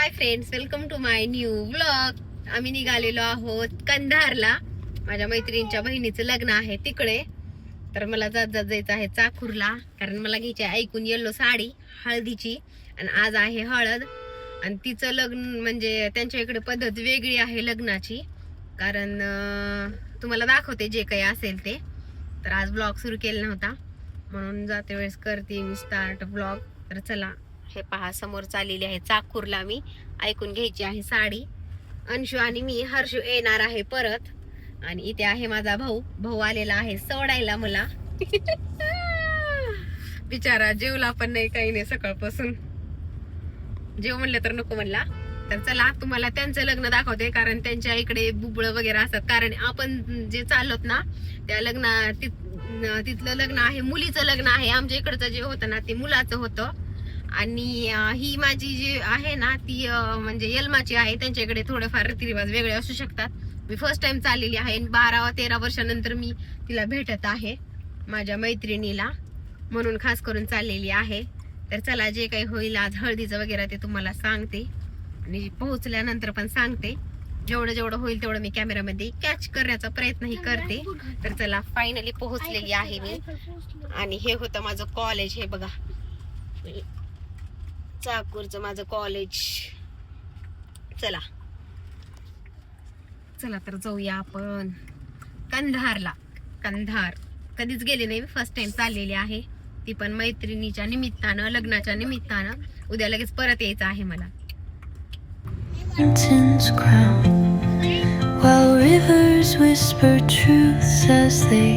High friends, welcome to my new vlog. आम्ही निघालेलो आहोत कंधारला. माझ्या मैत्रिणीच्या बहिणीचं लग्न आहे तिकडे. तर मला जात जायचं आहे चाकूरला, कारण मला घ्यायची ऐकून येल्लो साडी हळदीची. आणि आज आहे हळद. आणि तिचं लग्न म्हणजे त्यांच्या इकडे पद्धत वेगळी आहे लग्नाची. कारण तुम्हाला दाखवते जे काही असेल ते. तर आज ब्लॉग सुरू केला नव्हता, म्हणून जाते वेळेस करते मी स्टार्ट ब्लॉग. तर चला, हे पहा समोर चाललेली आहे चाकूरला. मी ऐकून घ्यायची आहे साडी. अंशू आणि मी, हर्षू येणार आहे परत. आणि इथे आहे माझा भाऊ आलेला आहे सोडायला मला. बिचारा जेवला पण नाही, काही नाही सकाळपासून. जेव म्हणलं तर नको म्हणला. तर चला तुम्हाला त्यांचं लग्न दाखवते, कारण त्यांच्या इकडे बुबळ वगैरे असतात. कारण आपण जे चाललोत ना त्या तिथलं लग्न आहे, मुलीचं लग्न आहे. आमच्या इकडचं जे होतं ना ते मुलाचं होतं. आणि ही माझी जी आहे ना ती म्हणजे यलमाची आहे. त्यांच्या इकडे थोडेफार रीतिरिवाज वेगळे असू शकतात. मी फर्स्ट टाइम चाललेली आहे. 12-13 वर्षानंतर मी तिला भेटत आहे, माझ्या मैत्रिणीला, म्हणून खास करून चाललेली आहे. तर चला, जे काही होईल आज हळदीचं वगैरे ते तुम्हाला सांगते, आणि पोहोचल्यानंतर पण सांगते. जेवढं होईल तेवढं मी कॅमेरामध्ये कॅच करण्याचा प्रयत्नही करते. तर चला, फायनली पोहोचलेली आहे मी. आणि हे होतं माझं कॉलेज. हे बघा, चाकूरचं माझं कॉलेज. चला तर जाऊया आपण कंधारला. कंधार कधीच गेले नाही मी, फर्स्ट टाइम चाललेली आहे. ती पण मैत्रिणीच्या निमित्तानं, लग्नाच्या निमित्तानं. उद्या लगेच परत यायचं आहे मला. While rivers whisper truths as they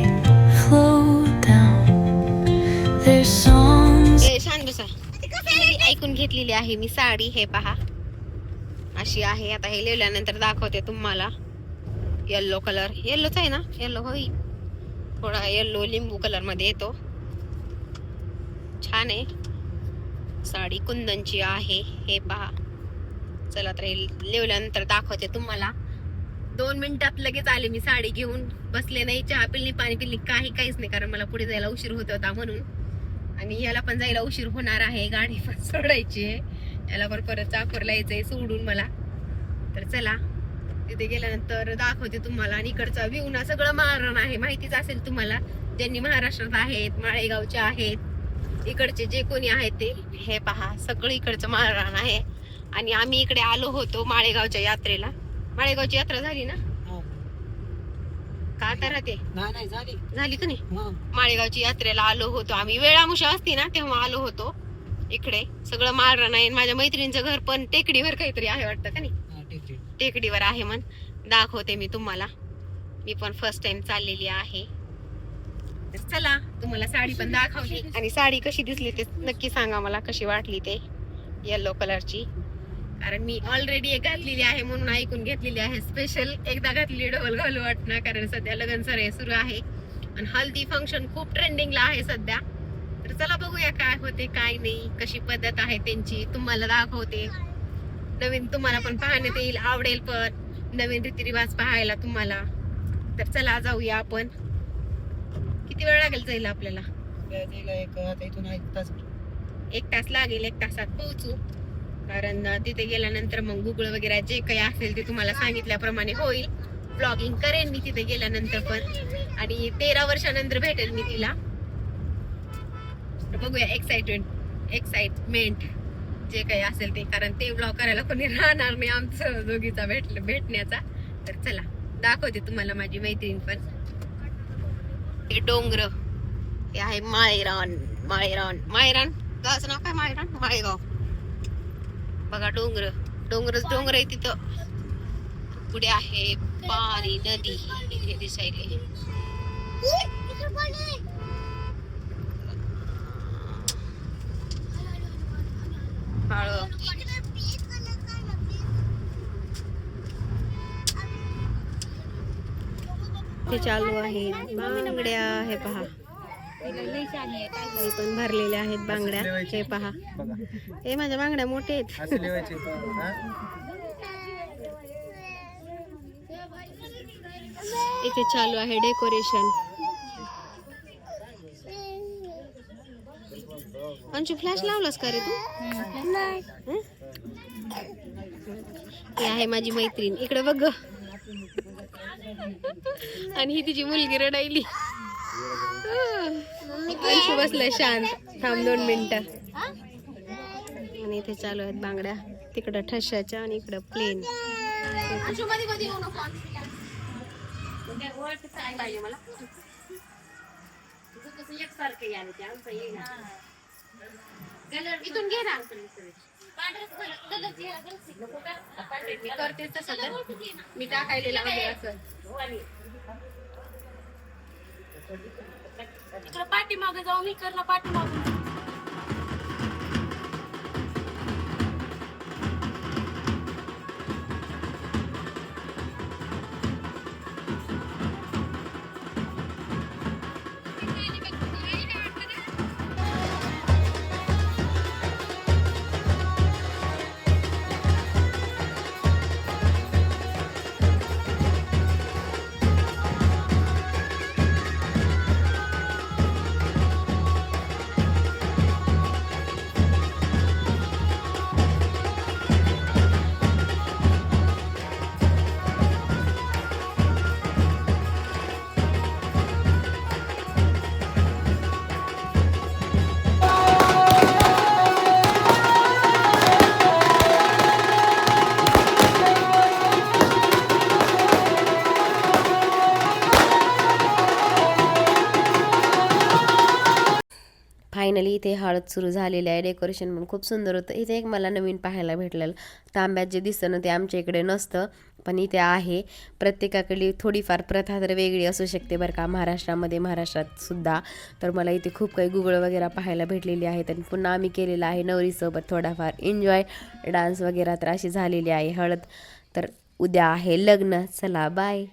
flow down, their songs. ऐकून घेतलेली आहे मी साडी. हे पहा, अशी आहे. आता हे लिहिल्यानंतर दाखवते तुम्हाला. येल्लो कलर, येल्लोच आहे ना, येल्लो होई, थोडा येल्लो लिंबू कलर मध्ये येतो. छान आहे साडी, कुंदनची आहे. हे पहा. चला तर लिहिल्यानंतर दाखवते तुम्हाला. 2 मिनिटात लगेच आले मी साडी घेऊन. बसले नाही, चहा पिल्ली, पाणी पिल्ली, काहीच नाही, कारण मला पुढे जायला उशीर होत होता म्हणून. आणि याला पण जायला उशीर होणार आहे, गाडी पण सोडायची आहे. याला पण परत चाकूरला यायचंय सोडून मला. तर चला, तिथे गेल्यानंतर दाखवते तुम्हाला. आणि इकडचा व्ह्यू ना सगळं माळरान आहे, माहितीच असेल तुम्हाला. ज्यांनी महाराष्ट्रात आहेत, माळेगावचे आहेत, इकडचे जे कोणी आहेत ते. हे पहा, सगळं इकडचं माळरान आहे. आणि आम्ही इकडे आलो होतो माळेगावच्या यात्रेला. माळेगावची यात्रा झाली ना का? तर ते झाली का नाही? माळेगावची यात्रेला आलो होतो आम्ही. वेळामुशा असती ना तेव्हा आलो होतो इकडे. सगळं माळरान आहे. माझ्या मैत्रिणीचं घर पण टेकडीवर काहीतरी आहे वाटतं का नाही? टेकडीवर आहे म्हण. दाखवते मी तुम्हाला. मी पण फर्स्ट टाइम चाललेली आहे. तर चला, तुम्हाला साडी पण दाखवली. आणि साडी कशी दिसली ते नक्की सांगा मला, कशी वाटली ते. येल्लो कलरची, कारण मी ऑलरेडी एक घातलेली आहे म्हणून ऐकून घेतलेली आहे. स्पेशल एकदा घातलेली डबल घालू वाटणार, कारण सध्या लग्न सराई सुरू आहे. आणि हल्दी फंक्शन खूप ट्रेंडिंगला आहे सध्या. तर चला बघूया काय होते काय नाही, कशी पद्धत आहे त्यांची. तुम्हाला दाखवते. नवीन तुम्हाला पण पाहण्यात येईल, आवडेल पण नवीन रीतिरिवाज पाहायला तुम्हाला. तर चला जाऊया आपण. किती वेळ लागेल जायला आपल्याला? 1 तास लागेल. 1 तासात पोहोचू. कारण तिथे गेल्यानंतर मग गुगल वगैरे जे काही असेल ते तुम्हाला सांगितल्याप्रमाणे होईल. ब्लॉगिंग करेन मी तिथे गेल्यानंतर पण. आणि 13 वर्षानंतर भेटेल मी तिला. बघूया, एक्साइटमेंट जे काही असेल ते. कारण ते ब्लॉग करायला कोणी राहणार नाही आमचं दोघीचा भेटण्याचा. तर चला, दाखवते तुम्हाला माझी मैत्रीण पण. हे डोंगर, हे आहे माळेरान. गावाचं नाव काय? माळेगाव. बघा, डोंगर आहे तिथं. पुढे आहे पाणी, नदी इथे दिसायले. ते चालू आहे बांगड्या. हे पहा, पण भरलेल्या आहेत बांगड्या. हे पहा, हे माझ्या बांगड्या मोठे आहेत. इथे चालू आहे डेकोरेशन. अंशू, फ्लॅश लावलास का रे तू? ही आहे माझी मैत्रीण, इकडे बघ. आणि ही तिची मुलगी रडायली. अंशू बसलाय शांत. थांब 2 मिनिटं. आणि इथे चालू आहेत बांगड्या, तिकडं ठशाच्या आणि इकडं प्लेन. इथून घे ना. मी करते तसं तर मी टाकायला असं पाठीमागे जाऊ. मी करला पाठीमागे. फायनली इथे हळद सुरू झालेली आहे. डेकोरेशन पण खूप सुंदर होतं. इथे एक मला नवीन पाहायला भेटलेलं, तांब्यात जे दिसतं ना ते आमच्या इकडे नसतं, पण इथे आहे. प्रत्येकाकडे थोडीफार प्रथा तर वेगळी असू शकते बरं का, महाराष्ट्रात सुद्धा. तर मला इथे खूप काही गुगळ वगैरे पाहायला भेटलेली आहेत. आणि पुन्हा आम्ही केलेला आहे नवरीसोबत थोडाफार एन्जॉय, डान्स वगैरे तर अशी झालेली आहे हळद. तर उद्या आहे लग्न. चला बाय.